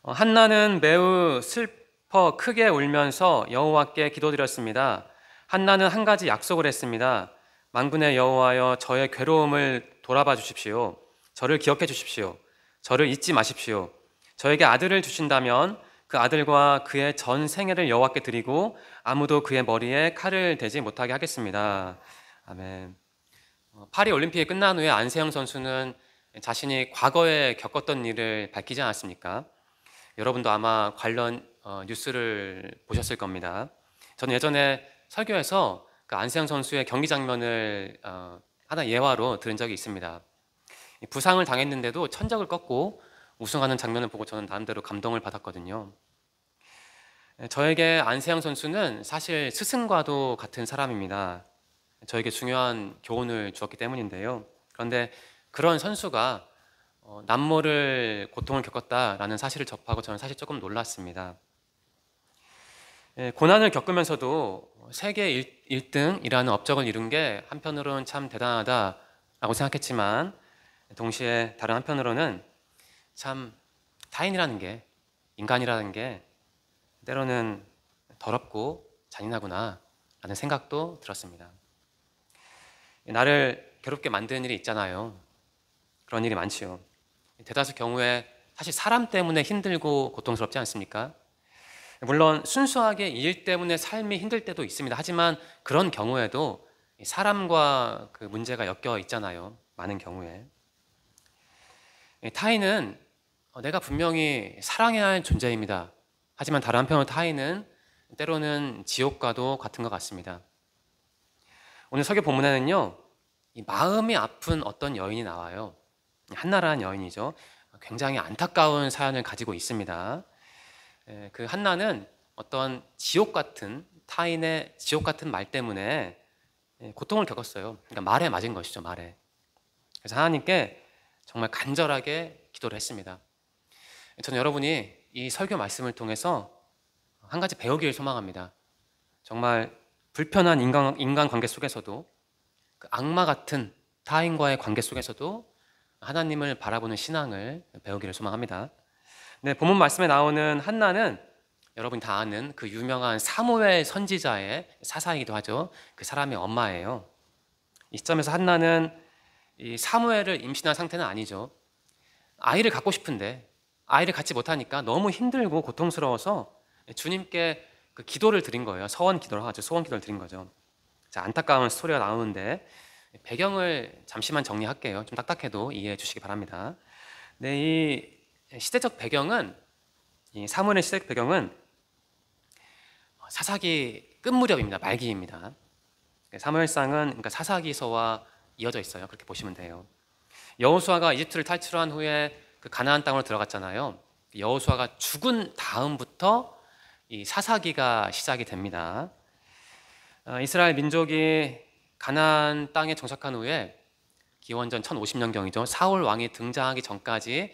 한나는 매우 슬퍼 크게 울면서 여호와께 기도드렸습니다. 한나는 한 가지 약속을 했습니다. 만군의 여호와여, 저의 괴로움을 돌아봐 주십시오. 저를 기억해 주십시오. 저를 잊지 마십시오. 저에게 아들을 주신다면 그 아들과 그의 전 생애를 여호와께 드리고 아무도 그의 머리에 칼을 대지 못하게 하겠습니다. 아멘. 파리 올림픽이 끝난 후에 안세영 선수는 자신이 과거에 겪었던 일을 밝히지 않았습니까? 여러분도 아마 관련 뉴스를 보셨을 겁니다. 저는 예전에 설교에서 그 안세영 선수의 경기 장면을 하나 예화로 들은 적이 있습니다. 부상을 당했는데도 천적을 꺾고 우승하는 장면을 보고 저는 나름대로 감동을 받았거든요. 저에게 안세영 선수는 사실 스승과도 같은 사람입니다. 저에게 중요한 교훈을 주었기 때문인데요. 그런데 그런 선수가 남모를 고통을 겪었다라는 사실을 접하고 저는 사실 조금 놀랐습니다. 고난을 겪으면서도 세계 1등이라는 업적을 이룬 게 한편으로는 참 대단하다라고 생각했지만 동시에 다른 한편으로는 참 타인이라는 게, 인간이라는 게 때로는 더럽고 잔인하구나 라는 생각도 들었습니다. 나를 괴롭게 만드는 일이 있잖아요. 그런 일이 많지요. 대다수 경우에 사실 사람 때문에 힘들고 고통스럽지 않습니까? 물론 순수하게 일 때문에 삶이 힘들 때도 있습니다. 하지만 그런 경우에도 사람과 그 문제가 엮여 있잖아요. 많은 경우에. 타인은 내가 분명히 사랑해야 할 존재입니다. 하지만 다른 한편으로 타인은 때로는 지옥과도 같은 것 같습니다. 오늘 설교 본문에는요, 이 마음이 아픈 어떤 여인이 나와요. 한나라는 여인이죠. 굉장히 안타까운 사연을 가지고 있습니다. 그 한나는 어떤 지옥 같은 타인의 지옥 같은 말 때문에 고통을 겪었어요. 그러니까 말에 맞은 것이죠, 말에. 그래서 하나님께 정말 간절하게 기도를 했습니다. 저는 여러분이 이 설교 말씀을 통해서 한 가지 배우기를 소망합니다. 정말 불편한 인간 관계 속에서도 그 악마 같은 타인과의 관계 속에서도 하나님을 바라보는 신앙을 배우기를 소망합니다. 네, 본문 말씀에 나오는 한나는 여러분이 다 아는 그 유명한 사무엘 선지자의 사사이기도 하죠. 그 사람의 엄마예요. 이 시점에서 한나는 이 사무엘을 임신한 상태는 아니죠. 아이를 갖고 싶은데 아이를 갖지 못하니까 너무 힘들고 고통스러워서 주님께 그 기도를 드린 거예요. 서원 기도를 하죠. 소원 기도를 드린 거죠. 자, 안타까운 스토리가 나오는데 배경을 잠시만 정리할게요. 좀 딱딱해도 이해해 주시기 바랍니다. 네, 이 시대적 배경은, 이 사무엘의 시대적 배경은 사사기 끝 무렵입니다. 말기입니다. 사무엘상은 그러니까 사사기서와 이어져 있어요. 그렇게 보시면 돼요. 여호수아가 이집트를 탈출한 후에 그 가나안 땅으로 들어갔잖아요. 여호수아가 죽은 다음부터 이 사사기가 시작이 됩니다. 이스라엘 민족이 가나안 땅에 정착한 후에 기원전 1050년경이죠. 사울 왕이 등장하기 전까지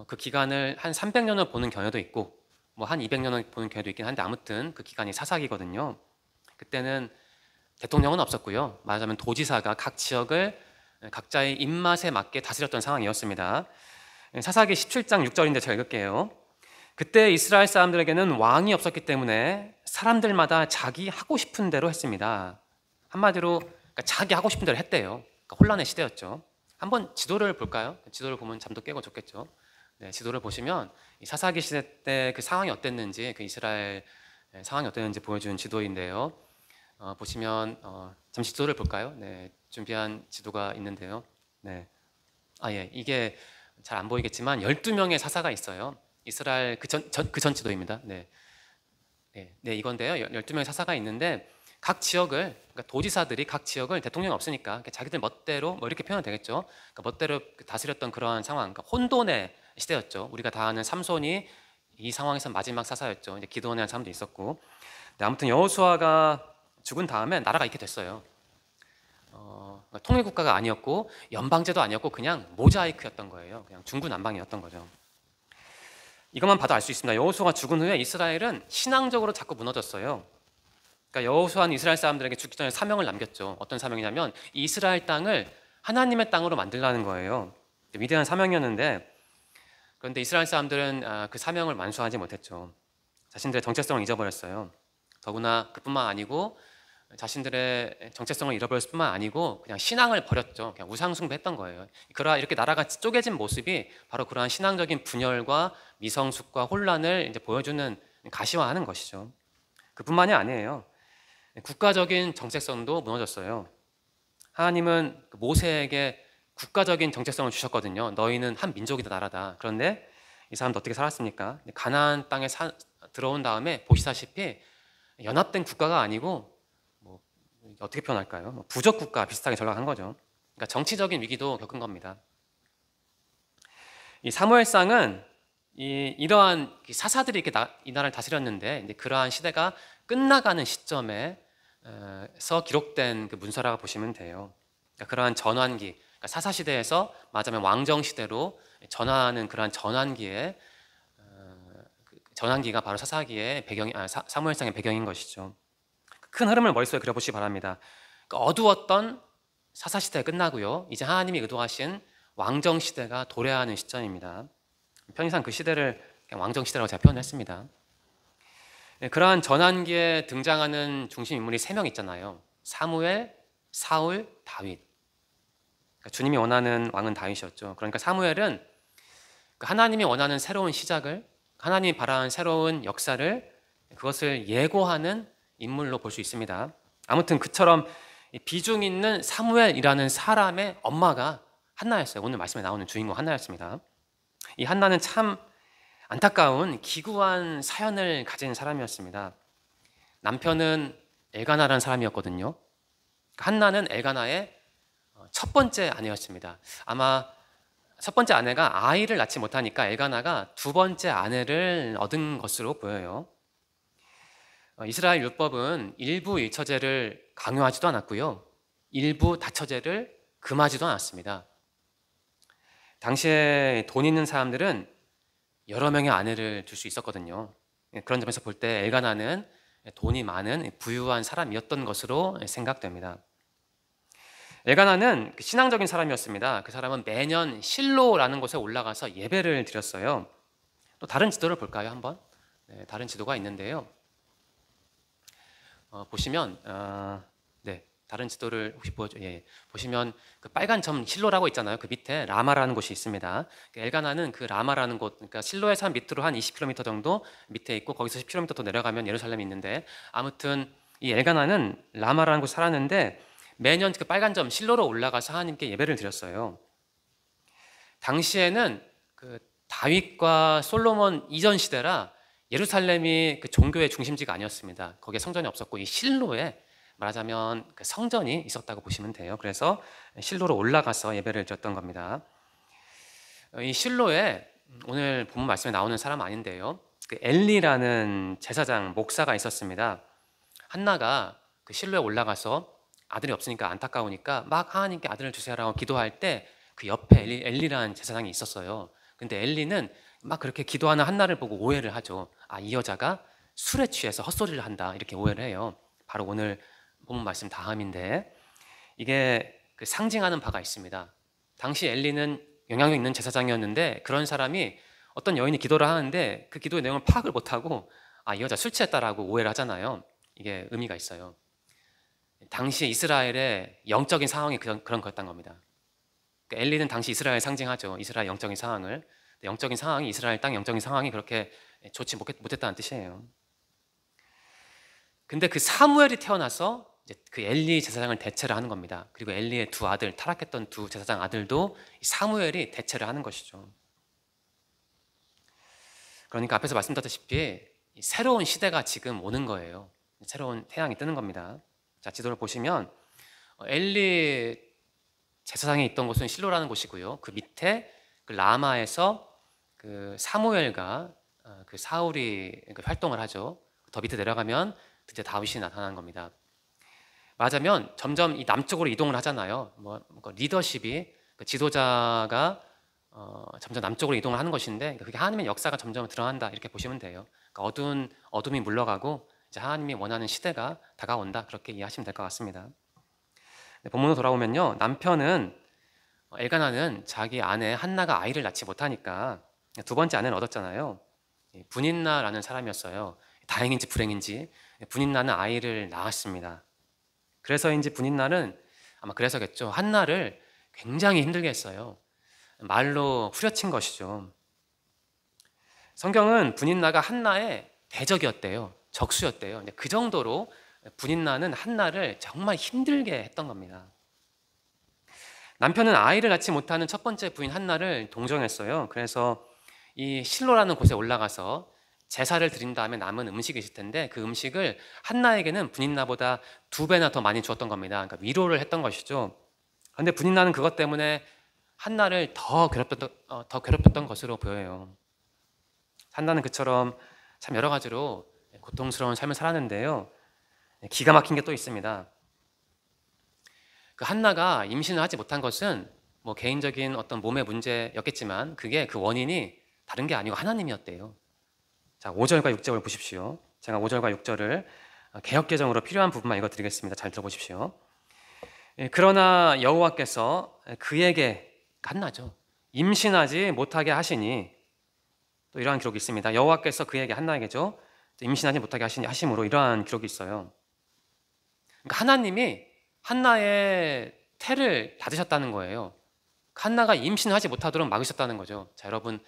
그 기간을 한 300년을 보는 경우도 있고 뭐 한 200년을 보는 경우도 있긴 한데 아무튼 그 기간이 사사기거든요. 그때는 대통령은 없었고요. 말하자면 도지사가 각 지역을 각자의 입맛에 맞게 다스렸던 상황이었습니다. 사사기 17장 6절인데 제가 읽을게요. 그때 이스라엘 사람들에게는 왕이 없었기 때문에 사람들마다 자기 하고 싶은 대로 했습니다. 한마디로 그러니까 자기 하고 싶은 대로 했대요. 그러니까 혼란의 시대였죠. 한번 지도를 볼까요? 지도를 보면 잠도 깨고 좋겠죠. 네, 지도를 보시면 이 사사기 시대 때 그 상황이 어땠는지, 그 이스라엘 상황이 어땠는지 보여주는 지도인데요. 보시면 잠시 지도를 볼까요? 네, 준비한 지도가 있는데요. 네, 예, 이게 잘 안 보이겠지만 12명의 사사가 있어요. 이스라엘 그 전 지도입니다. 네. 네, 이건데요. 12명의 사사가 있는데 각 지역을, 그러니까 도지사들이 각 지역을 대통령이 없으니까 자기들 멋대로 뭐 이렇게 표현은 되겠죠. 그러니까 멋대로 다스렸던 그러한 상황, 그러니까 혼돈의 시대였죠. 우리가 다 아는 삼손이 이 상황에서 마지막 사사였죠. 이제 기도원이라는 사람도 있었고. 네, 아무튼 여호수아가 죽은 다음에 나라가 이렇게 됐어요. 그러니까 통일 국가가 아니었고 연방제도 아니었고 그냥 모자이크였던 거예요. 그냥 중구난방이었던 거죠. 이것만 봐도 알 수 있습니다. 여호수아가 죽은 후에 이스라엘은 신앙적으로 자꾸 무너졌어요. 그러니까 여호수아는 이스라엘 사람들에게 죽기 전에 사명을 남겼죠. 어떤 사명이냐면 이스라엘 땅을 하나님의 땅으로 만들라는 거예요. 위대한 사명이었는데 그런데 이스라엘 사람들은 그 사명을 완수하지 못했죠. 자신들의 정체성을 잊어버렸어요. 더구나 그뿐만 아니고 자신들의 정체성을 잃어버렸을 뿐만 아니고 그냥 신앙을 버렸죠. 그냥 우상숭배했던 거예요. 그러나 이렇게 나라가 쪼개진 모습이 바로 그러한 신앙적인 분열과 미성숙과 혼란을 이제 보여주는, 가시화하는 것이죠. 그뿐만이 아니에요. 국가적인 정체성도 무너졌어요. 하나님은 모세에게 국가적인 정체성을 주셨거든요. 너희는 한 민족이다, 나라다. 그런데 이 사람도 어떻게 살았습니까? 가나안 땅에 들어온 다음에 보시다시피 연합된 국가가 아니고 뭐 어떻게 표현할까요? 부족 국가 비슷하게 전락한 거죠. 그러니까 정치적인 위기도 겪은 겁니다. 이 사무엘상은 이러한 사사들이 이렇게 이 나라를 다스렸는데 이제 그러한 시대가 끝나가는 시점에서 기록된 그 문서라고 보시면 돼요. 그러니까 그러한 전환기, 그러니까 사사 시대에서 말하자면 왕정 시대로 전환하는 그러한 전환기에 전환기가 바로 사사기의 배경이, 사무엘상의 배경인 것이죠. 큰 흐름을 머릿속에 그려보시기 바랍니다. 그러니까 어두웠던 사사 시대가 끝나고요. 이제 하나님이 의도하신 왕정 시대가 도래하는 시점입니다. 편의상 그 시대를 그냥 왕정 시대라고 제가 표현했습니다. 그러한 전환기에 등장하는 중심 인물이 3명 있잖아요. 사무엘, 사울, 다윗. 그러니까 주님이 원하는 왕은 다윗이었죠. 그러니까 사무엘은 하나님이 원하는 새로운 시작을, 하나님이 바라는 새로운 역사를, 그것을 예고하는 인물로 볼 수 있습니다. 아무튼 그처럼 비중 있는 사무엘이라는 사람의 엄마가 한나였어요. 오늘 말씀에 나오는 주인공 한나였습니다. 이 한나는 참 안타까운 기구한 사연을 가진 사람이었습니다. 남편은 엘가나라는 사람이었거든요. 한나는 엘가나의 첫 번째 아내였습니다. 아마 첫 번째 아내가 아이를 낳지 못하니까 엘가나가 두 번째 아내를 얻은 것으로 보여요. 이스라엘 율법은 일부 일처제를 강요하지도 않았고요. 일부 다처제를 금하지도 않았습니다. 당시에 돈 있는 사람들은 여러 명의 아내를 둘 수 있었거든요. 그런 점에서 볼 때 엘가나는 돈이 많은 부유한 사람이었던 것으로 생각됩니다. 엘가나는 신앙적인 사람이었습니다. 그 사람은 매년 실로라는 곳에 올라가서 예배를 드렸어요. 또 다른 지도를 볼까요, 한번? 네, 다른 지도가 있는데요. 보시면 다른 지도를 혹시 보여줘? 예, 보시면 그 빨간 점 실로라고 있잖아요. 그 밑에 라마라는 곳이 있습니다. 엘가나는 그 라마라는 곳, 그러니까 실로에서 한 밑으로 한 20km 정도 밑에 있고 거기서 10km 더 내려가면 예루살렘이 있는데, 아무튼 이 엘가나는 라마라는 곳에 살았는데 매년 그 빨간 점 실로로 올라가서 하나님께 예배를 드렸어요. 당시에는 그 다윗과 솔로몬 이전 시대라 예루살렘이 그 종교의 중심지가 아니었습니다. 거기에 성전이 없었고 이 실로에 말하자면 그 성전이 있었다고 보시면 돼요. 그래서 실로로 올라가서 예배를 드렸던 겁니다. 이 실로에 오늘 본문 말씀에 나오는 사람 아닌데요. 그 엘리라는 제사장 목사가 있었습니다. 한나가 그 실로에 올라가서 아들이 없으니까 안타까우니까 막 하나님께 아들을 주세요라고 기도할 때 그 옆에 엘리라는 제사장이 있었어요. 근데 엘리는 막 그렇게 기도하는 한나를 보고 오해를 하죠. 이 여자가 술에 취해서 헛소리를 한다, 이렇게 오해를 해요. 바로 오늘 본문 말씀 다음인데, 이게 그 상징하는 바가 있습니다. 당시 엘리는 영향력 있는 제사장이었는데 그런 사람이 어떤 여인이 기도를 하는데 그 기도의 내용을 파악을 못하고 이 여자 술 취했다라고 오해를 하잖아요. 이게 의미가 있어요. 당시 이스라엘의 영적인 상황이 그런 거였던 겁니다. 그러니까 엘리는 당시 이스라엘 상징하죠. 이스라엘 영적인 상황을. 영적인 상황이, 이스라엘 땅 영적인 상황이 그렇게 좋지 못했다는 뜻이에요. 근데 그 사무엘이 태어나서 이제 그 엘리 제사장을 대체를 하는 겁니다. 그리고 엘리의 두 아들, 타락했던 두 제사장 아들도 사무엘이 대체를 하는 것이죠. 그러니까 앞에서 말씀드렸다시피 새로운 시대가 지금 오는 거예요. 새로운 태양이 뜨는 겁니다. 자, 지도를 보시면 엘리 제사장이 있던 곳은 실로라는 곳이고요. 그 밑에 그 라마에서 그 사무엘과 그 사울이 활동을 하죠. 더 밑에 내려가면 드디어 다윗이 나타나는 겁니다. 맞으면 점점 이 남쪽으로 이동을 하잖아요. 리더십이, 그 지도자가 점점 남쪽으로 이동을 하는 것인데, 그게 하나님의 역사가 점점 드러난다, 이렇게 보시면 돼요. 그러니까 어둠이 물러가고 이제 하나님이 원하는 시대가 다가온다, 그렇게 이해하시면 될 것 같습니다. 본문으로 돌아오면요, 남편은 엘가나는 자기 아내 한나가 아이를 낳지 못하니까 두 번째 아내를 얻었잖아요. 분인나라는 사람이었어요. 다행인지 불행인지 분인나는 아이를 낳았습니다. 그래서인지 분인나는 아마 그래서겠죠. 한나를 굉장히 힘들게 했어요. 말로 후려친 것이죠. 성경은 분인나가 한나의 대적이었대요. 적수였대요. 근데 그 정도로 분인나는 한나를 정말 힘들게 했던 겁니다. 남편은 아이를 낳지 못하는 첫 번째 부인 한나를 동정했어요. 그래서 이 실로라는 곳에 올라가서 제사를 드린 다음에 남은 음식이 있을 텐데 그 음식을 한나에게는 분인나보다 2배나 더 많이 주었던 겁니다. 그러니까 위로를 했던 것이죠. 그런데 분인나는 그것 때문에 한나를 더 괴롭혔던 것으로 보여요. 한나는 그처럼 참 여러 가지로 고통스러운 삶을 살았는데요. 기가 막힌 게 또 있습니다. 그 한나가 임신을 하지 못한 것은 뭐 개인적인 어떤 몸의 문제였겠지만 그게 그 원인이 다른 게 아니고 하나님이었대요. 자, 5절과 6절 보십시오. 제가 5절과 6절을 개역개정으로 필요한 부분만 읽어드리겠습니다. 잘 들어보십시오. 그러나 여호와께서 그에게, 한나죠, 임신하지 못하게 하시니, 또 이러한 기록이 있습니다. 여호와께서 그에게, 한나에게죠, 임신하지 못하게 하심으로 이러한 기록이 있어요. 그러니까 하나님이 한나의 태를 닫으셨다는 거예요. 한나가 임신하지 못하도록 막으셨다는 거죠. 자, 여러분,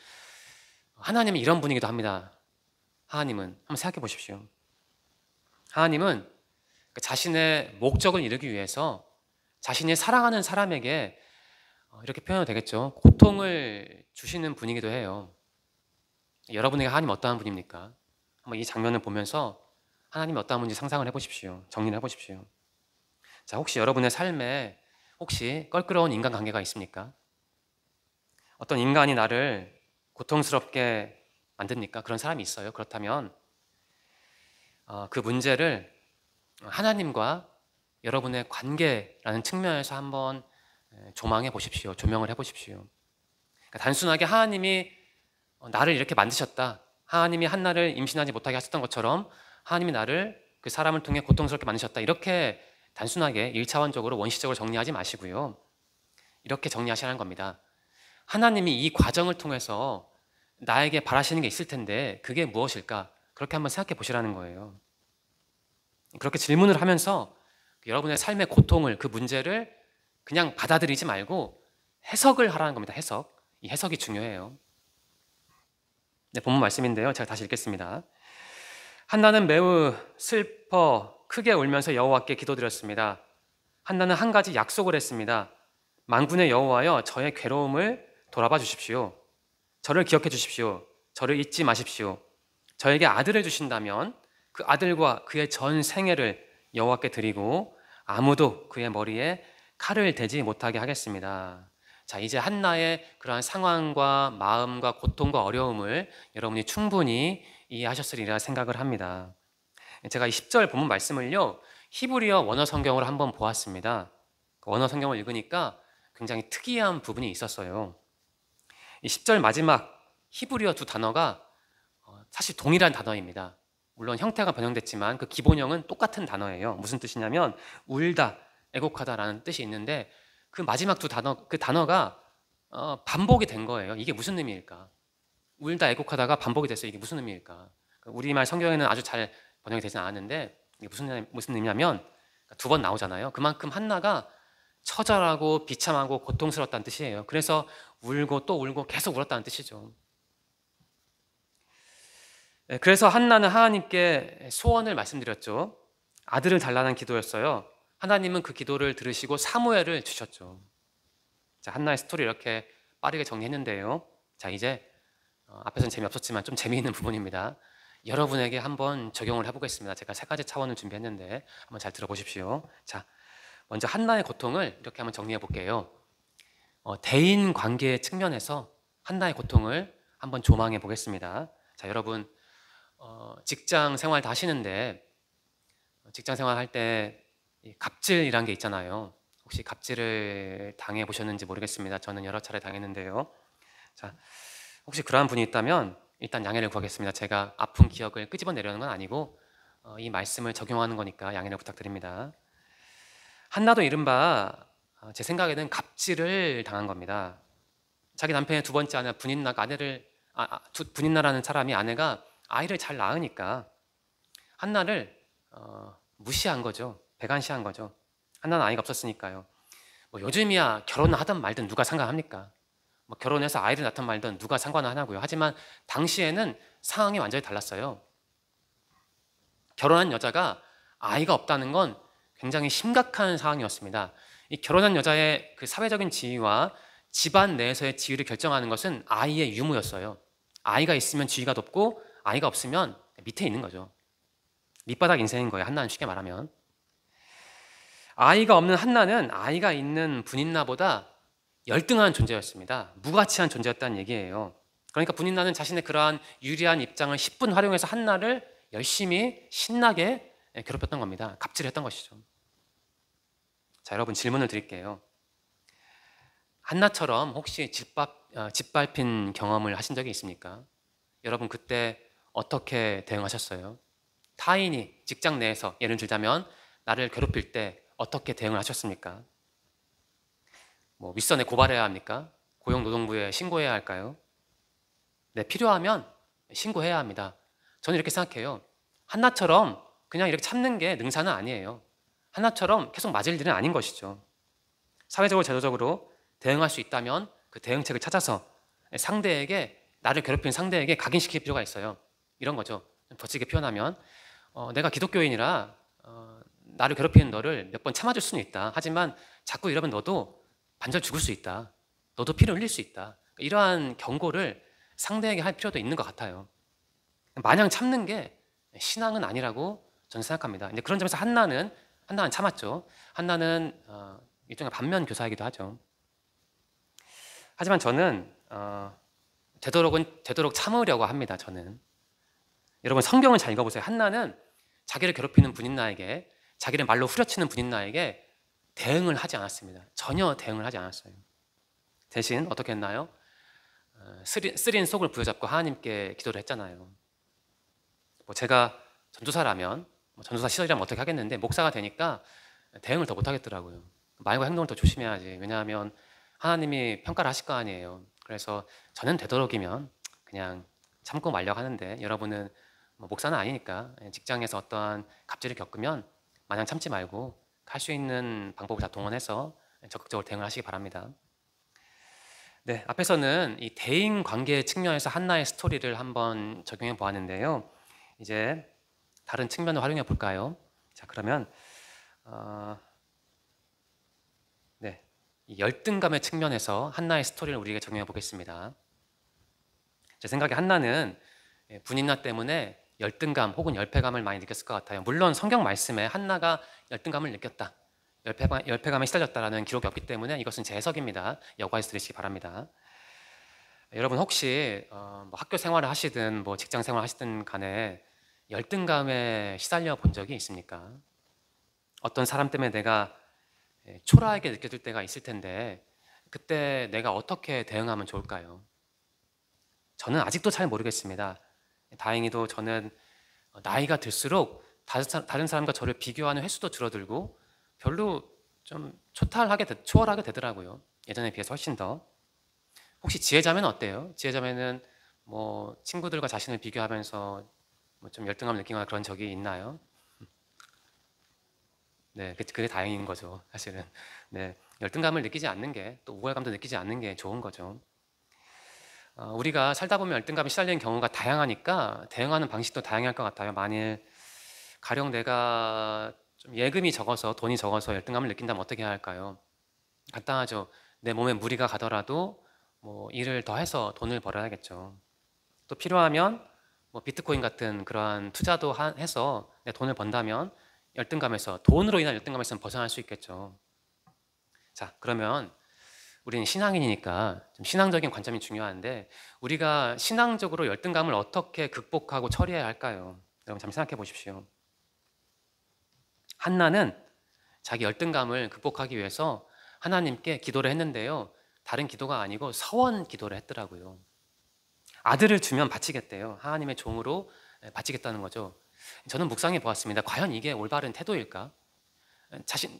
하나님은 이런 분이기도 합니다. 하나님은 한번 생각해 보십시오. 하나님은 자신의 목적을 이루기 위해서 자신이 사랑하는 사람에게 이렇게 표현이 되겠죠. 고통을 주시는 분이기도 해요. 여러분에게 하나님 어떠한 분입니까? 한번 이 장면을 보면서 하나님이 어떠한 분인지 상상을 해보십시오. 정리를 해보십시오. 자, 혹시 여러분의 삶에 혹시 껄끄러운 인간관계가 있습니까? 어떤 인간이 나를 고통스럽게 만듭니까? 그런 사람이 있어요. 그렇다면 그 문제를 하나님과 여러분의 관계라는 측면에서 한번 조망해 보십시오. 조명을 해 보십시오. 그러니까 단순하게 하나님이 나를 이렇게 만드셨다, 하나님이 한나를 임신하지 못하게 하셨던 것처럼 하나님이 나를, 그 사람을 통해 고통스럽게 만드셨다, 이렇게 단순하게 1차원적으로 원시적으로 정리하지 마시고요. 이렇게 정리하시라는 겁니다. 하나님이 이 과정을 통해서 나에게 바라시는 게 있을 텐데 그게 무엇일까? 그렇게 한번 생각해 보시라는 거예요. 그렇게 질문을 하면서 여러분의 삶의 고통을, 그 문제를 그냥 받아들이지 말고 해석을 하라는 겁니다. 해석. 이 해석이 중요해요. 네, 본문 말씀인데요. 제가 다시 읽겠습니다. 한나는 매우 슬퍼 크게 울면서 여호와께 기도드렸습니다. 한나는 한 가지 약속을 했습니다. 만군의 여호와여, 저의 괴로움을 돌아봐 주십시오. 저를 기억해 주십시오. 저를 잊지 마십시오. 저에게 아들을 주신다면 그 아들과 그의 전 생애를 여호와께 드리고 아무도 그의 머리에 칼을 대지 못하게 하겠습니다. 자, 이제 한나의 그러한 상황과 마음과 고통과 어려움을 여러분이 충분히 이해하셨으리라 생각을 합니다. 제가 이 10절 본문 말씀을요, 히브리어 원어 성경으로 한번 보았습니다. 그 원어 성경을 읽으니까 굉장히 특이한 부분이 있었어요. 이 10절 마지막 히브리어 두 단어가 사실 동일한 단어입니다. 물론 형태가 변형됐지만 그 기본형은 똑같은 단어예요. 무슨 뜻이냐면 울다, 애곡하다라는 뜻이 있는데 그 마지막 그 단어가 반복이 된 거예요. 이게 무슨 의미일까? 울다, 애곡하다가 반복이 됐어요. 이게 무슨 의미일까? 우리말 성경에는 아주 잘 번역이 되진 않았는데 이게 무슨 의미냐면 2번 나오잖아요. 그만큼 한나가 처절하고 비참하고 고통스럽다는 뜻이에요. 그래서 울고 또 울고 계속 울었다는 뜻이죠. 그래서 한나는 하나님께 소원을 말씀드렸죠. 아들을 달라는 기도였어요. 하나님은 그 기도를 들으시고 사무엘을 주셨죠. 자, 한나의 스토리 이렇게 빠르게 정리했는데요. 자, 이제 앞에서는 재미없었지만 좀 재미있는 부분입니다. 여러분에게 한번 적용을 해보겠습니다. 제가 3가지 차원을 준비했는데 한번 잘 들어보십시오. 자, 먼저 한나의 고통을 이렇게 한번 정리해 볼게요. 대인 관계 측면에서 한나의 고통을 한번 조망해 보겠습니다. 자, 여러분, 직장 생활 다 하시는데 직장 생활 할 때 갑질이란 게 있잖아요. 혹시 갑질을 당해 보셨는지 모르겠습니다. 저는 여러 차례 당했는데요. 자, 혹시 그러한 분이 있다면 일단 양해를 구하겠습니다. 제가 아픈 기억을 끄집어내려는 건 아니고 이 말씀을 적용하는 거니까 양해를 부탁드립니다. 한나도 이른바 제 생각에는 갑질을 당한 겁니다. 자기 남편의 2번째 아내 분인나가 아내를 분인나라는 사람이 아내가 아이를 잘 낳으니까 한나를 무시한 거죠. 배관시한 거죠. 한나는 아이가 없었으니까요. 뭐 요즘이야 결혼하든 말든 누가 상관합니까? 뭐 결혼해서 아이를 낳든 말든 누가 상관을 하냐고요. 하지만 당시에는 상황이 완전히 달랐어요. 결혼한 여자가 아이가 없다는 건 굉장히 심각한 상황이었습니다. 이 결혼한 여자의 그 사회적인 지위와 집안 내에서의 지위를 결정하는 것은 아이의 유무였어요. 아이가 있으면 지위가 높고 아이가 없으면 밑에 있는 거죠. 밑바닥 인생인 거예요. 한나는 쉽게 말하면. 아이가 없는 한나는 아이가 있는 분인나보다 열등한 존재였습니다. 무가치한 존재였다는 얘기예요. 그러니까 분인나는 자신의 그러한 유리한 입장을 10분 활용해서 한나를 열심히 신나게 괴롭혔던 겁니다. 갑질했던 것이죠. 자, 여러분 질문을 드릴게요. 한나처럼 혹시 짓밟힌 경험을 하신 적이 있습니까? 여러분 그때 어떻게 대응하셨어요? 타인이 직장 내에서 예를 들자면 나를 괴롭힐 때 어떻게 대응을 하셨습니까? 뭐 윗선에 고발해야 합니까? 고용노동부에 신고해야 할까요? 네, 필요하면 신고해야 합니다. 저는 이렇게 생각해요. 한나처럼 그냥 이렇게 참는 게 능사는 아니에요. 한나처럼 계속 맞을 일은 아닌 것이죠. 사회적으로 제도적으로 대응할 수 있다면 그 대응책을 찾아서 상대에게 나를 괴롭히는 상대에게 각인시킬 필요가 있어요. 이런 거죠. 거칠게 표현하면 내가 기독교인이라 나를 괴롭히는 너를 몇 번 참아줄 수는 있다. 하지만 자꾸 이러면 너도 반절 죽을 수 있다. 너도 피를 흘릴 수 있다. 이러한 경고를 상대에게 할 필요도 있는 것 같아요. 마냥 참는 게 신앙은 아니라고 저는 생각합니다. 근데 그런 점에서 한나는 참았죠. 한나는 일종의 반면 교사이기도 하죠. 하지만 저는 되도록 참으려고 합니다. 저는 여러분 성경을 잘 읽어보세요. 한나는 자기를 괴롭히는 분인나에게 자기를 말로 후려치는 분인나에게 대응을 하지 않았습니다. 전혀 대응을 하지 않았어요. 대신 어떻게 했나요? 쓰린 속을 부여잡고 하나님께 기도를 했잖아요. 뭐 제가 전도사라면 전도사 시절이라면 어떻게 하겠는데 목사가 되니까 대응을 더 못하겠더라고요. 말과 행동을 더 조심해야지. 왜냐하면 하나님이 평가를 하실 거 아니에요. 그래서 저는 되도록이면 그냥 참고 말려고 하는데 여러분은 뭐 목사는 아니니까 직장에서 어떠한 갑질을 겪으면 마냥 참지 말고 할 수 있는 방법을 다 동원해서 적극적으로 대응을 하시기 바랍니다. 네, 앞에서는 이 대인 관계 측면에서 한나의 스토리를 한번 적용해 보았는데요. 이제 다른 측면을 활용해 볼까요? 자, 그러면 네, 이 열등감의 측면에서 한나의 스토리를 우리에게 적용해 보겠습니다. 제 생각에 한나는 분인나 때문에 열등감 혹은 열패감을 많이 느꼈을 것 같아요. 물론 성경 말씀에 한나가 열등감을 느꼈다, 열패감에 시달렸다라는 기록이 없기 때문에 이것은 제 해석입니다. 여과해서 들으시기 바랍니다. 여러분 혹시 뭐 학교 생활을 하시든 뭐 직장 생활을 하시든 간에 열등감에 시달려 본 적이 있습니까? 어떤 사람 때문에 내가 초라하게 느껴질 때가 있을 텐데 그때 내가 어떻게 대응하면 좋을까요? 저는 아직도 잘 모르겠습니다. 다행히도 저는 나이가 들수록 다른 사람과 저를 비교하는 횟수도 줄어들고 별로 좀 초월하게 되더라고요. 예전에 비해서 훨씬 더. 혹시 지혜자매는 어때요? 지혜자매는 뭐 친구들과 자신을 비교하면서 뭐 좀 열등감을 느끼거나 그런 적이 있나요? 네, 그게 다행인 거죠, 사실은. 네, 열등감을 느끼지 않는 게, 또 우월감도 느끼지 않는 게 좋은 거죠. 우리가 살다 보면 열등감에 시달리는 경우가 다양하니까 대응하는 방식도 다양할 것 같아요. 만일 가령 내가 좀 예금이 적어서 돈이 적어서 열등감을 느낀다면 어떻게 해야 할까요? 간단하죠. 내 몸에 무리가 가더라도 뭐 일을 더 해서 돈을 벌어야겠죠. 또 필요하면 뭐 비트코인 같은 그러한 투자도 해서 내 돈을 번다면 돈으로 인한 열등감에서 벗어날 수 있겠죠. 자, 그러면 우리는 신앙인이니까 좀 신앙적인 관점이 중요한데 우리가 신앙적으로 열등감을 어떻게 극복하고 처리해야 할까요? 여러분 잠시 생각해 보십시오. 한나는 자기 열등감을 극복하기 위해서 하나님께 기도를 했는데요. 다른 기도가 아니고 서원 기도를 했더라고요. 아들을 주면 바치겠대요. 하나님의 종으로 바치겠다는 거죠. 저는 묵상해 보았습니다. 과연 이게 올바른 태도일까?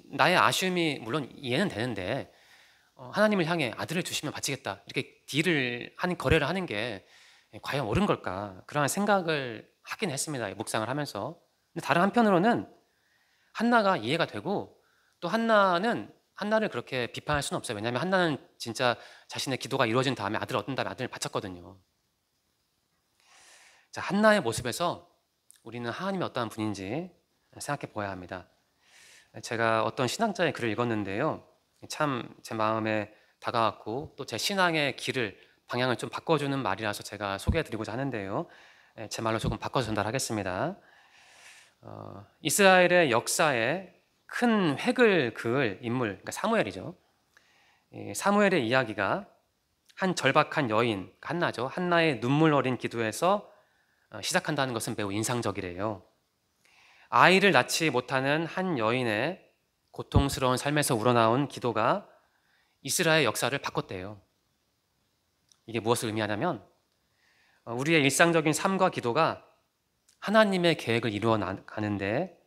나의 아쉬움이 물론 이해는 되는데 하나님을 향해 아들을 주시면 바치겠다 이렇게 거래를 하는 게 과연 옳은 걸까? 그러한 생각을 하긴 했습니다. 묵상을 하면서. 근데 다른 한편으로는 한나가 이해가 되고, 또 한나를 그렇게 비판할 수는 없어요. 왜냐하면 한나는 진짜 자신의 기도가 이루어진 다음에 아들을 얻은 다음에 아들을 바쳤거든요. 자, 한나의 모습에서 우리는 하나님이 어떠한 분인지 생각해 보아야 합니다. 제가 어떤 신학자의 글을 읽었는데요, 참 제 마음에 다가왔고 또 제 신앙의 방향을 좀 바꿔주는 말이라서 제가 소개해드리고자 하는데요, 제 말로 조금 바꿔서 전달하겠습니다. 이스라엘의 역사에 큰 획을 그을 인물, 그러니까 사무엘이죠. 사무엘의 이야기가 한 절박한 여인, 한나죠. 한나의 눈물 어린 기도에서 시작한다는 것은 매우 인상적이래요. 아이를 낳지 못하는 한 여인의 고통스러운 삶에서 우러나온 기도가 이스라엘 역사를 바꿨대요. 이게 무엇을 의미하냐면 우리의 일상적인 삶과 기도가 하나님의 계획을 이루어 가는데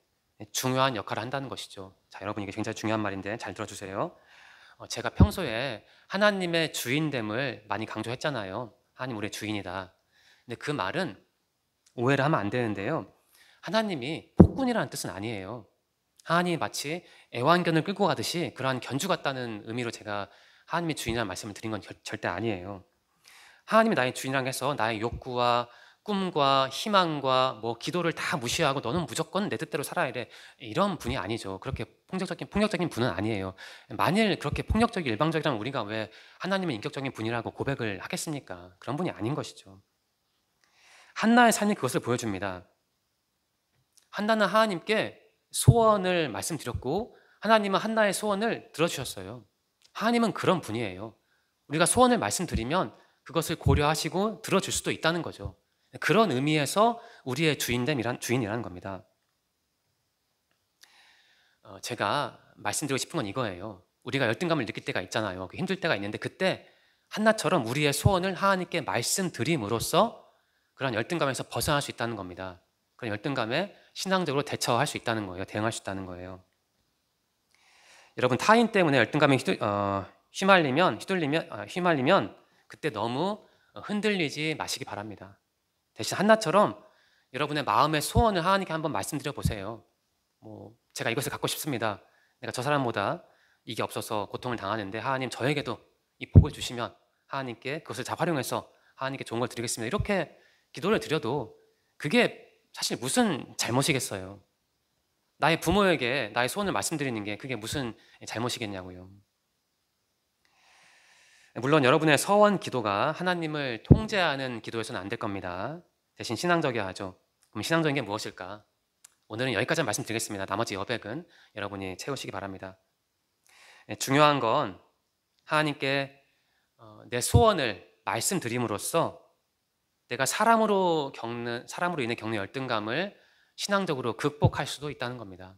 중요한 역할을 한다는 것이죠. 자, 여러분, 이게 굉장히 중요한 말인데 잘 들어주세요. 제가 평소에 하나님의 주인됨을 많이 강조했잖아요. 하나님 우리의 주인이다. 근데 그 말은 오해를 하면 안 되는데요, 하나님이 폭군이라는 뜻은 아니에요. 하나님이 마치 애완견을 끌고 가듯이 그러한 견주 같다는 의미로 제가 하나님의 주인이라는 말씀을 드린 건 절대 아니에요. 하나님이 나의 주인이라고 해서 나의 욕구와 꿈과 희망과 기도를 다 무시하고 너는 무조건 내 뜻대로 살아야 돼, 이런 분이 아니죠. 그렇게 폭력적인 분은 아니에요. 만일 그렇게 폭력적이고 일방적이라면 우리가 왜 하나님의 인격적인 분이라고 고백을 하겠습니까? 그런 분이 아닌 것이죠. 한나의 삶이 그것을 보여줍니다. 한나는 하나님께 소원을 말씀드렸고 하나님은 한나의 소원을 들어주셨어요. 하나님은 그런 분이에요. 우리가 소원을 말씀드리면 그것을 고려하시고 들어줄 수도 있다는 거죠. 그런 의미에서 우리의 주인이라는 겁니다. 제가 말씀드리고 싶은 건 이거예요. 우리가 열등감을 느낄 때가 있잖아요. 힘들 때가 있는데 그때 한나처럼 우리의 소원을 하나님께 말씀드림으로써 그런 열등감에서 벗어날 수 있다는 겁니다. 그런 열등감에 신앙적으로 대처할 수 있다는 거예요. 대응할 수 있다는 거예요. 여러분, 타인 때문에 열등감에 휘말리면 그때 너무 흔들리지 마시기 바랍니다. 대신 한나처럼 여러분의 마음의 소원을 하나님께 한번 말씀드려 보세요. 제가 이것을 갖고 싶습니다. 내가 저 사람보다 이게 없어서 고통을 당하는데 하나님 저에게도 이 복을 주시면 하나님께 그것을 잘 활용해서 하나님께 좋은 걸 드리겠습니다. 이렇게 기도를 드려도 그게 사실 무슨 잘못이겠어요. 나의 부모에게 나의 소원을 말씀드리는 게 그게 무슨 잘못이겠냐고요. 물론 여러분의 서원 기도가 하나님을 통제하는 기도에서는 안 될 겁니다. 대신 신앙적이어야 하죠. 그럼 신앙적인 게 무엇일까? 오늘은 여기까지 말씀드리겠습니다. 나머지 여백은 여러분이 채우시기 바랍니다. 중요한 건 하나님께 내 소원을 말씀드림으로써 내가 사람으로 인해 겪는 열등감을 신앙적으로 극복할 수도 있다는 겁니다.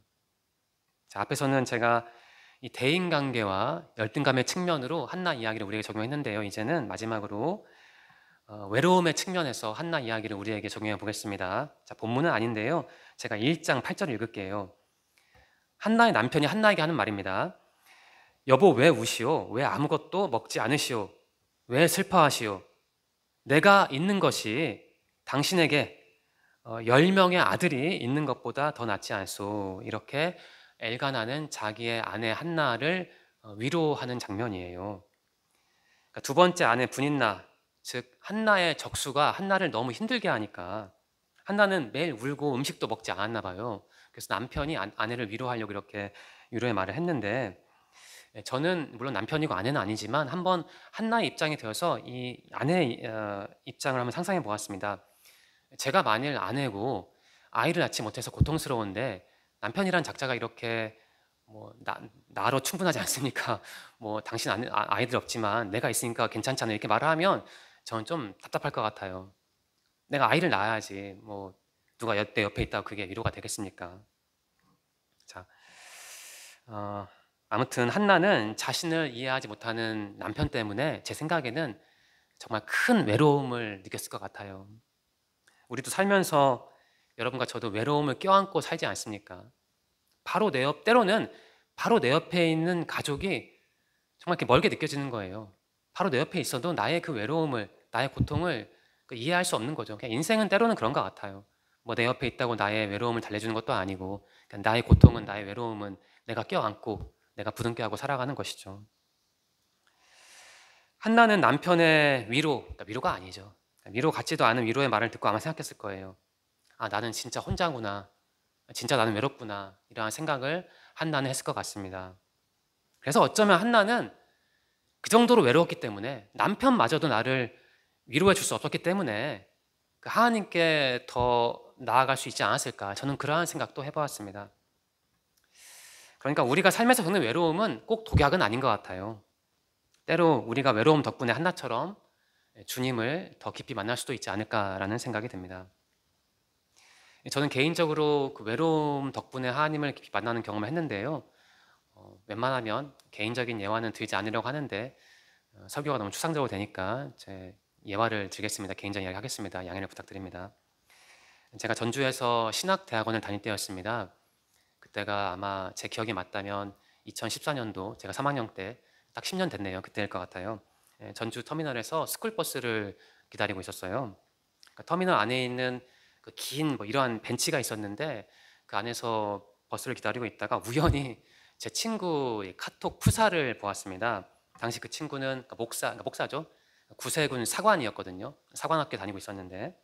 자, 앞에서는 제가 이 대인관계와 열등감의 측면으로 한나 이야기를 우리에게 적용했는데요, 이제는 마지막으로 외로움의 측면에서 한나 이야기를 우리에게 적용해 보겠습니다. 자, 본문은 아닌데요, 제가 1장 8절을 읽을게요. 한나의 남편이 한나에게 하는 말입니다. 여보, 왜 우시오? 왜 아무것도 먹지 않으시오? 왜 슬퍼하시오? 내가 있는 것이 당신에게 10명의 아들이 있는 것보다 더 낫지 않소. 이렇게 엘가나는 자기의 아내 한나를 위로하는 장면이에요. 그러니까 두 번째 아내 분인나, 즉 한나의 적수가 한나를 너무 힘들게 하니까 한나는 매일 울고 음식도 먹지 않았나 봐요. 그래서 남편이 아내를 위로하려고 이렇게 위로의 말을 했는데, 저는 물론 남편이고 아내는 아니지만 한번 한나의 입장이 되어서 이 아내의 입장을 한번 상상해 보았습니다. 제가 만일 아내고 아이를 낳지 못해서 고통스러운데 남편이란 작자가 이렇게 나로 충분하지 않습니까? 당신 아이들 없지만 내가 있으니까 괜찮잖아요, 이렇게 말을 하면 저는 좀 답답할 것 같아요. 내가 아이를 낳아야지 누가 내 옆에 있다고 그게 위로가 되겠습니까? 자, 아무튼 한나는 자신을 이해하지 못하는 남편 때문에 제 생각에는 정말 큰 외로움을 느꼈을 것 같아요. 우리도 살면서 여러분과 저도 외로움을 껴안고 살지 않습니까? 때로는 바로 내 옆에 있는 가족이 정말 이렇게 멀게 느껴지는 거예요. 바로 내 옆에 있어도 나의 그 외로움을, 나의 고통을 이해할 수 없는 거죠. 그냥 인생은 때로는 그런 것 같아요. 뭐 내 옆에 있다고 나의 외로움을 달래주는 것도 아니고, 그냥 나의 고통은, 나의 외로움은 내가 껴안고 내가 부둥켜하고 살아가는 것이죠. 한나는 남편의 위로, 그러니까 위로가 아니죠. 위로 같지도 않은 위로의 말을 듣고 아마 생각했을 거예요. 아, 나는 진짜 혼자구나. 진짜 나는 외롭구나. 이러한 생각을 한나는 했을 것 같습니다. 그래서 어쩌면 한나는 그 정도로 외로웠기 때문에, 남편마저도 나를 위로해 줄 수 없었기 때문에 그 하나님께 더 나아갈 수 있지 않았을까, 저는 그러한 생각도 해보았습니다. 그러니까 우리가 삶에서 겪는 외로움은 꼭 독약은 아닌 것 같아요. 때로 우리가 외로움 덕분에 한나처럼 주님을 더 깊이 만날 수도 있지 않을까라는 생각이 듭니다. 저는 개인적으로 그 외로움 덕분에 하나님을 깊이 만나는 경험을 했는데요. 웬만하면 개인적인 예화는 들지 않으려고 하는데 설교가 너무 추상적으로 되니까 제 예화를 드리겠습니다. 개인적인 이야기 하겠습니다. 양해를 부탁드립니다. 제가 전주에서 신학대학원을 다닐 때였습니다. 그때가 아마 제 기억이 맞다면 2014년도, 제가 3학년 때 딱 10년 됐네요. 그때일 것 같아요. 전주 터미널에서 스쿨버스를 기다리고 있었어요. 그러니까 터미널 안에 있는 그 긴 뭐 이러한 벤치가 있었는데, 그 안에서 버스를 기다리고 있다가 우연히 제 친구의 카톡 프사를 보았습니다. 당시 그 친구는 그러니까 목사죠. 구세군 사관이었거든요. 사관학교 다니고 있었는데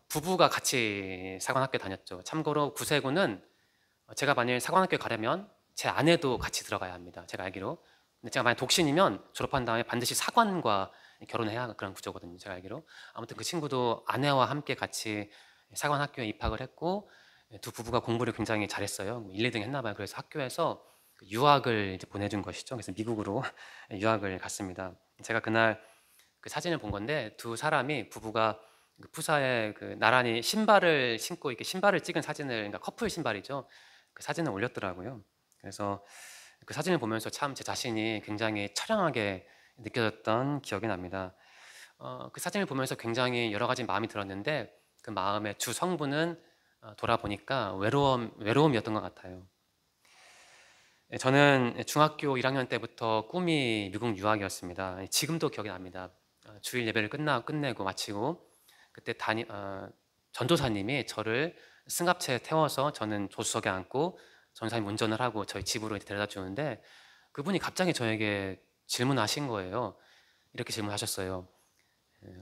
부부가 같이 사관학교 다녔죠. 참고로 구세군은 제가 만일 사관학교 가려면 제 아내도 같이 들어가야 합니다. 제가 알기로. 근데 제가 만약 독신이면 졸업한 다음에 반드시 사관과 결혼해야 하는 그런 구조거든요. 제가 알기로. 아무튼 그 친구도 아내와 함께 같이 사관학교에 입학을 했고, 두 부부가 공부를 굉장히 잘했어요. 1, 2등 했나 봐요. 그래서 학교에서 유학을 이제 보내준 것이죠. 그래서 미국으로 유학을 갔습니다. 제가 그날 그 사진을 본 건데, 두 사람이, 부부가 그 푸사에 그 나란히 신발을 신고 이렇게 신발을 찍은 사진을, 그러니까 커플 신발이죠. 그 사진을 올렸더라고요. 그래서 그 사진을 보면서 참 제 자신이 굉장히 처량하게 느껴졌던 기억이 납니다. 그 사진을 보면서 굉장히 여러 가지 마음이 들었는데, 그 마음의 주 성분은 돌아보니까 외로움이었던 것 같아요. 저는 중학교 1학년 때부터 꿈이 미국 유학이었습니다. 지금도 기억이 납니다. 주일 예배를 끝내고 마치고 그때 전도사님이 저를 승합차에 태워서, 저는 조수석에 앉고 전도사님 운전을 하고 저희 집으로 데려다 주는데, 그분이 갑자기 저에게 질문하신 거예요. 이렇게 질문하셨어요.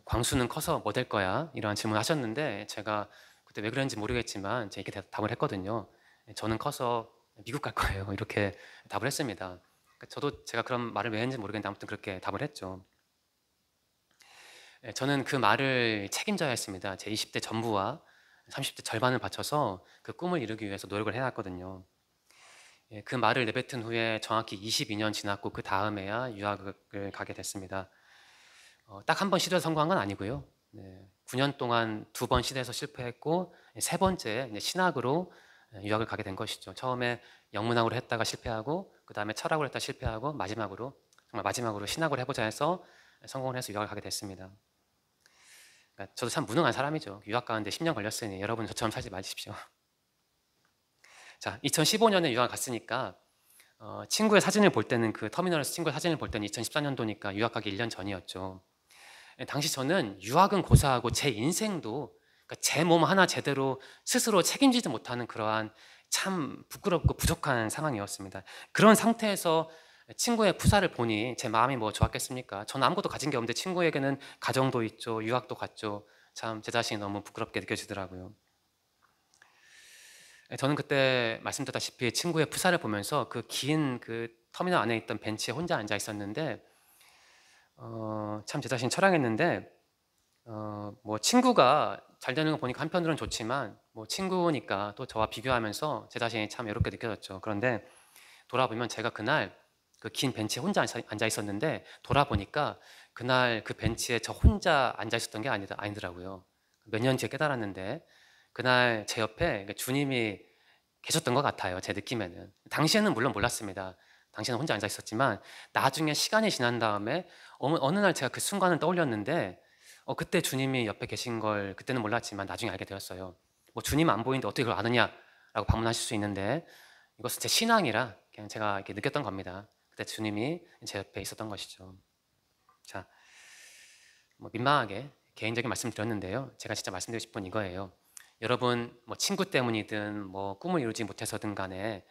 광수는 커서 뭐 될 거야? 이러한 질문을 하셨는데, 제가 그때 왜 그랬는지 모르겠지만 제가 이렇게 답을 했거든요. 저는 커서 미국 갈 거예요. 이렇게 답을 했습니다. 저도 제가 그런 말을 왜 했는지 모르겠는데 아무튼 그렇게 답을 했죠. 저는 그 말을 책임져야 했습니다. 제 20대 전부와 30대 절반을 바쳐서 그 꿈을 이루기 위해서 노력을 해왔거든요. 그 말을 내뱉은 후에 정확히 22년 지났고 그 다음에야 유학을 가게 됐습니다. 딱 한 번 시도해서 성공한 건 아니고요. 9년 동안 2번 시도해서 실패했고, 세 번째 신학으로 유학을 가게 된 것이죠. 처음에 영문학으로 했다가 실패하고, 그 다음에 철학으로 했다가 실패하고, 정말 마지막으로 신학으로 해보자 해서 성공을 해서 유학을 가게 됐습니다. 그러니까 저도 참 무능한 사람이죠. 유학 가는데 10년 걸렸으니 여러분 저처럼 살지 마십시오. 자, 2015년에 유학 갔으니까 친구의 사진을 볼 때는, 그 터미널에서 친구의 사진을 볼 때는 2014년도니까 유학 가기 1년 전이었죠. 당시 저는 유학은 고사하고 제 인생도, 그러니까 제 몸 하나 제대로 스스로 책임지지 못하는 그러한 참 부끄럽고 부족한 상황이었습니다. 그런 상태에서 친구의 푸사를 보니 제 마음이 뭐 좋았겠습니까? 저는 아무것도 가진 게 없는데 친구에게는 가정도 있죠, 유학도 갔죠. 참 제 자신이 너무 부끄럽게 느껴지더라고요. 저는 그때 말씀드렸다시피 친구의 푸사를 보면서 그 긴 그 터미널 안에 있던 벤치에 혼자 앉아 있었는데, 참 제 자신이 처량했는데, 뭐 친구가 잘 되는 거 보니까 한편으로는 좋지만, 뭐 친구니까 또 저와 비교하면서 제 자신이 참 외롭게 느껴졌죠. 그런데 돌아보면 제가 그날 그 긴 벤치에 혼자 앉아 있었는데, 돌아보니까 그날 그 벤치에 저 혼자 앉아 있었던 게 아니더라고요. 몇 년 뒤에 깨달았는데, 그날 제 옆에 주님이 계셨던 것 같아요. 제 느낌에는. 당시에는 물론 몰랐습니다. 당시에는 혼자 앉아 있었지만, 나중에 시간이 지난 다음에 어느 날 제가 그 순간을 떠올렸는데, 그때 주님이 옆에 계신 걸 그때는 몰랐지만 나중에 알게 되었어요. 뭐 주님 안 보이는데 어떻게 그걸 아느냐라고 반문하실 수 있는데, 이것은 제 신앙이라 그냥 제가 이렇게 느꼈던 겁니다. 그때 주님이 제 옆에 있었던 것이죠. 자, 민망하게 개인적인 말씀 드렸는데요. 제가 진짜 말씀드리고 싶은 건 이거예요. 여러분 친구 때문이든 꿈을 이루지 못해서든 간에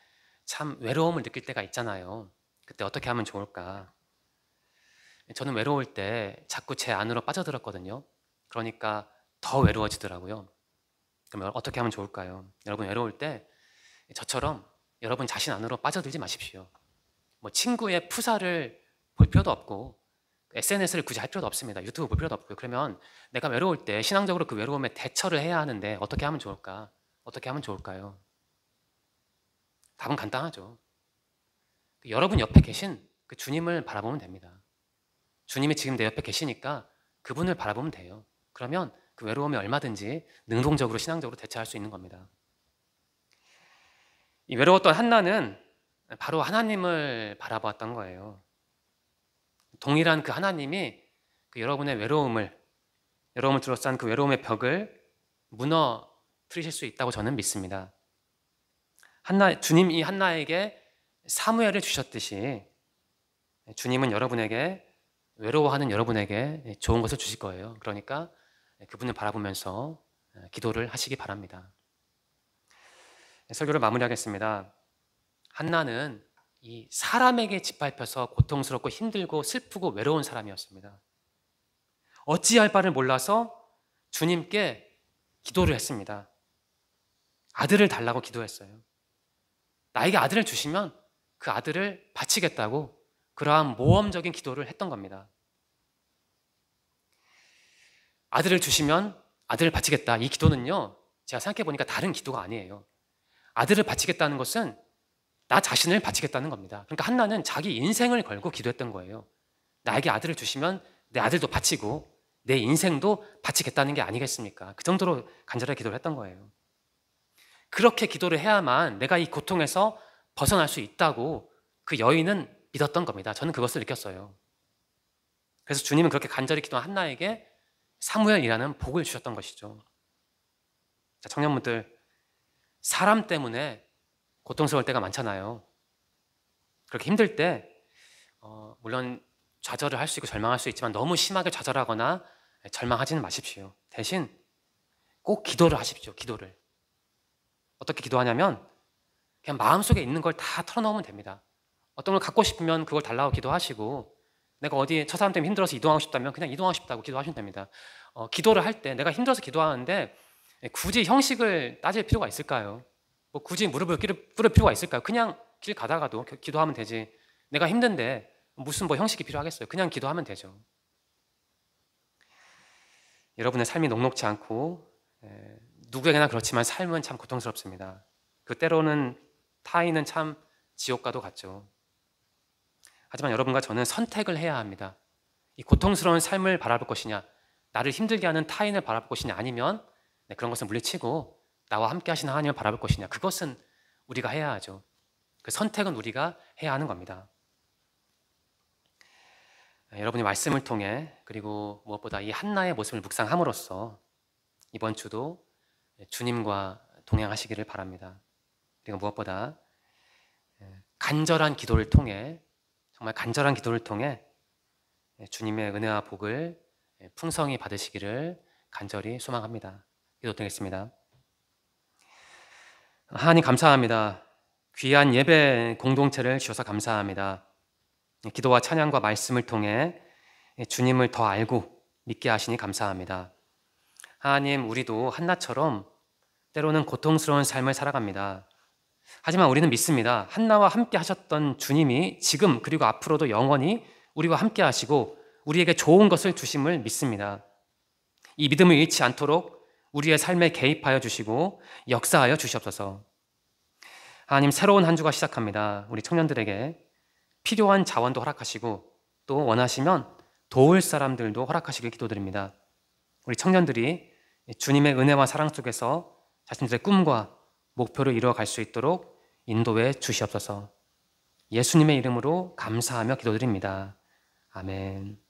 참 외로움을 느낄 때가 있잖아요. 그때 어떻게 하면 좋을까? 저는 외로울 때 자꾸 제 안으로 빠져들었거든요. 그러니까 더 외로워지더라고요. 그럼 어떻게 하면 좋을까요? 여러분 외로울 때 저처럼 여러분 자신 안으로 빠져들지 마십시오. 친구의 프사를 볼 필요도 없고 SNS를 굳이 할 필요도 없습니다. 유튜브 볼 필요도 없고요. 그러면 내가 외로울 때 신앙적으로 그 외로움에 대처를 해야 하는데 어떻게 하면 좋을까? 어떻게 하면 좋을까요? 답은 간단하죠. 여러분 옆에 계신 그 주님을 바라보면 됩니다. 주님이 지금 내 옆에 계시니까 그분을 바라보면 돼요. 그러면 그 외로움에 얼마든지 능동적으로 신앙적으로 대처할 수 있는 겁니다. 이 외로웠던 한나는 바로 하나님을 바라보았던 거예요. 동일한 그 하나님이 그 여러분의 외로움을 둘러싼 그 외로움의 벽을 무너뜨리실 수 있다고 저는 믿습니다. 주님이 한나에게 사무엘을 주셨듯이 주님은 여러분에게 외로워하는 여러분에게 좋은 것을 주실 거예요. 그러니까 그분을 바라보면서 기도를 하시기 바랍니다. 설교를 마무리하겠습니다. 한나는 이 사람에게 짓밟혀서 고통스럽고 힘들고 슬프고 외로운 사람이었습니다. 어찌할 바를 몰라서 주님께 기도를 했습니다. 아들을 달라고 기도했어요. 나에게 아들을 주시면 그 아들을 바치겠다고 그러한 모험적인 기도를 했던 겁니다. 아들을 주시면 아들을 바치겠다. 이 기도는요, 제가 생각해 보니까 다른 기도가 아니에요. 아들을 바치겠다는 것은 나 자신을 바치겠다는 겁니다. 그러니까 한나는 자기 인생을 걸고 기도했던 거예요. 나에게 아들을 주시면 내 아들도 바치고 내 인생도 바치겠다는 게 아니겠습니까? 그 정도로 간절하게 기도를 했던 거예요. 그렇게 기도를 해야만 내가 이 고통에서 벗어날 수 있다고 그 여인은 믿었던 겁니다. 저는 그것을 느꼈어요. 그래서 주님은 그렇게 간절히 기도한 한나에게 사무엘이라는 복을 주셨던 것이죠. 자, 청년분들, 사람 때문에 고통스러울 때가 많잖아요. 그렇게 힘들 때 물론 좌절을 할 수 있고 절망할 수 있지만 너무 심하게 좌절하거나 절망하지는 마십시오. 대신 꼭 기도를 하십시오. 기도를. 어떻게 기도하냐면 그냥 마음속에 있는 걸 다 털어놓으면 됩니다. 어떤 걸 갖고 싶으면 그걸 달라고 기도하시고, 내가 어디 저 사람 때문에 힘들어서 이동하고 싶다면 그냥 이동하고 싶다고 기도하시면 됩니다. 기도를 할 때 내가 힘들어서 기도하는데 굳이 형식을 따질 필요가 있을까요? 굳이 무릎을 꿇을 필요가 있을까요? 그냥 길 가다가도 기도하면 되지. 내가 힘든데 무슨 형식이 필요하겠어요? 그냥 기도하면 되죠. 여러분의 삶이 녹록지 않고 누구에게나 그렇지만 삶은 참 고통스럽습니다. 그 때로는 타인은 참 지옥과도 같죠. 하지만 여러분과 저는 선택을 해야 합니다. 이 고통스러운 삶을 바라볼 것이냐, 나를 힘들게 하는 타인을 바라볼 것이냐, 아니면 그런 것을 물리치고 나와 함께 하시는 하나님을 바라볼 것이냐, 그것은 우리가 해야 하죠. 그 선택은 우리가 해야 하는 겁니다. 여러분이 말씀을 통해, 그리고 무엇보다 이 한나의 모습을 묵상함으로써 이번 주도 주님과 동행하시기를 바랍니다. 그리고 무엇보다 간절한 기도를 통해, 정말 간절한 기도를 통해 주님의 은혜와 복을 풍성히 받으시기를 간절히 소망합니다. 기도드리겠습니다. 하나님 감사합니다. 귀한 예배 공동체를 주셔서 감사합니다. 기도와 찬양과 말씀을 통해 주님을 더 알고 믿게 하시니 감사합니다. 하나님, 우리도 한나처럼 때로는 고통스러운 삶을 살아갑니다. 하지만 우리는 믿습니다. 한나와 함께 하셨던 주님이 지금 그리고 앞으로도 영원히 우리와 함께 하시고 우리에게 좋은 것을 주심을 믿습니다. 이 믿음을 잃지 않도록 우리의 삶에 개입하여 주시고 역사하여 주시옵소서. 하나님, 새로운 한 주가 시작합니다. 우리 청년들에게 필요한 자원도 허락하시고 또 원하시면 도울 사람들도 허락하시길 기도드립니다. 우리 청년들이 주님의 은혜와 사랑 속에서 자신들의 꿈과 목표를 이루어갈 수 있도록 인도해 주시옵소서. 예수님의 이름으로 감사하며 기도드립니다. 아멘.